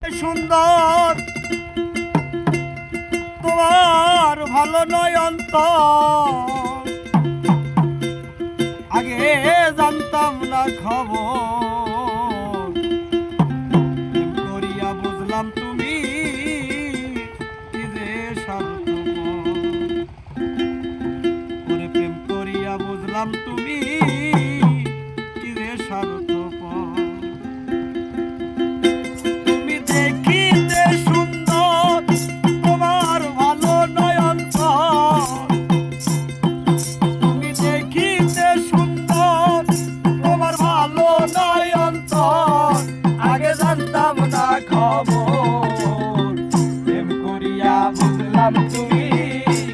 সুন্দর তোমার ভালো নয় অন্তর, আগে জানতাম না খবর। প্রেম করিয়া বুঝলাম তুমি কি যে স্বার্থপর। ওরে প্রেম করিয়া বুঝলাম তুমি কি যে স্বার্থপর। তুমি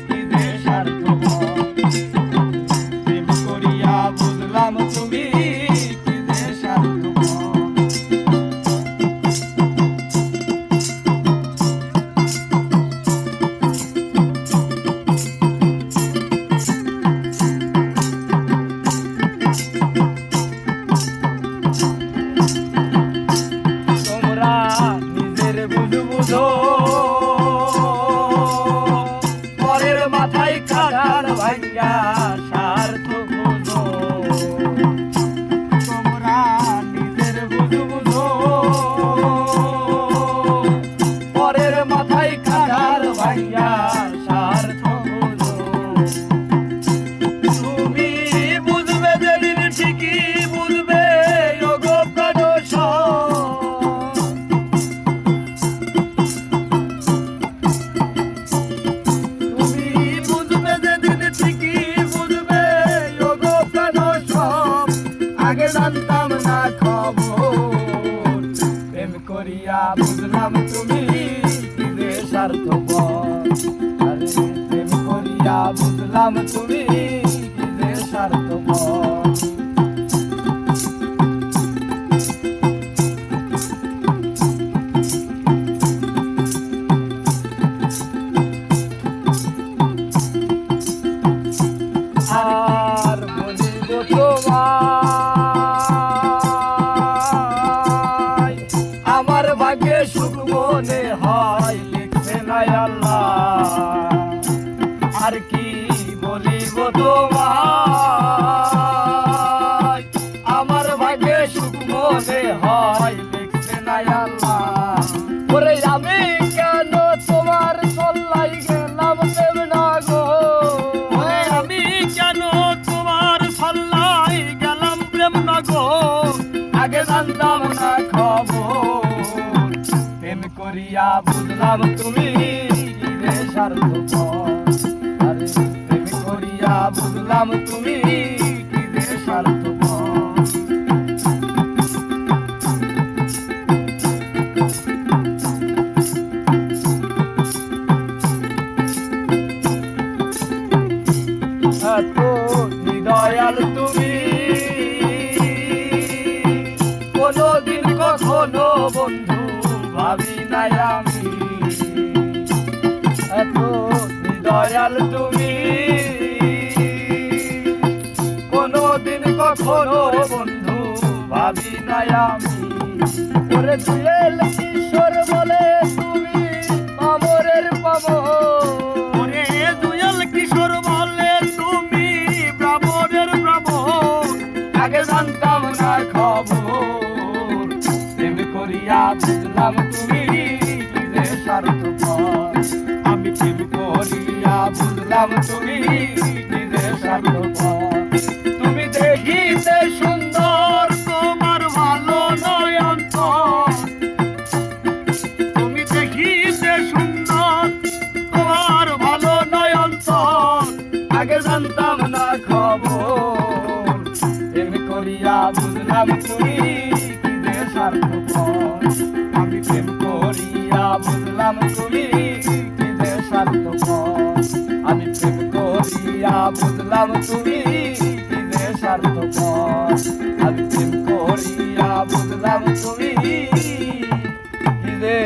কি যে স্বার্থপর, প্রেম করিয়া বুঝলাম তুমি কি যে স্বার্থপর। তোমরা নিজের বুঝো মাথায় কাটার ভাইয়া স্বার্থ বুঝো। তোমরা নিজের বুঝো পরের মাথায় কাটার ভাইয়া স্বার্থ বুঝো। তুমি বুঝবে যেদিন ঠিকই বুঝবে ওগো প্রাণস। আগে জানতাম না খবর, প্রেম করিয়া বুঝলাম তুমি কি যে স্বার্থপর। আরে প্রেম করিয়া বুঝলাম তুমি কি যে স্বার্থপর। আর বলিব তোমায় আমার ভাগ্যে সুখ মনে হয় লিখছে না আল্লাহ। আর কি বলিব তোমায় আমার ভাগ্যে সুখ মনে হয় লিখছে না আল্লাহ। ওরে আমি কেন তোমার চল্লাই গেলাম দেব না গো। আমি কেন তোমার চল্লাই গেলাম প্রেম না গো। আগে জানতাম না খবর, প্রেম করিয়া বুঝলাম তুমি কি যে স্বার্থপর। আরে প্রেম করিয়া বুঝলাম তুমি কি যে স্বার্থপর। এত দয়াল তুমি কোনদিন কখনো বন্ধু ভাবি নাই আমি। এত দয়াল তুমি কোনদিন কখনো বন্ধু ভাবি নাই আমি। ওরে দুয়েল কিশোর বলে তুমি আমরের পাবো। ওরে দুয়েল কিশোর বলে তুমি ব্রাহ্মণের ব্রাহ্মণ। আগে জানতাম না খবর, প্রেম করিয়া বুঝলাম তুমি কি যে স্বার্থপর। আমি প্রেম করিয়া বুঝলাম তুমি কি যে স্বার্থপর। তুমি দেখিতে সুন্দর তোমার ভালো নয় অন্তর। তুমি দেখিতে সুন্দর তোমার ভালো নয় অন্তর। আগে জানতাম না খবর, প্রেম করিয়া বুঝলাম তুমি কি যে স্বার্থপর। আমি প্রেম করিয়া বুঝলাম তুমি কি যে স্বার্থপর। আমি প্রেম করিয়া বুঝলাম তুমি কি যে স্বার্থপর। আমি প্রেম করিয়া বুঝলাম তুমি কি যে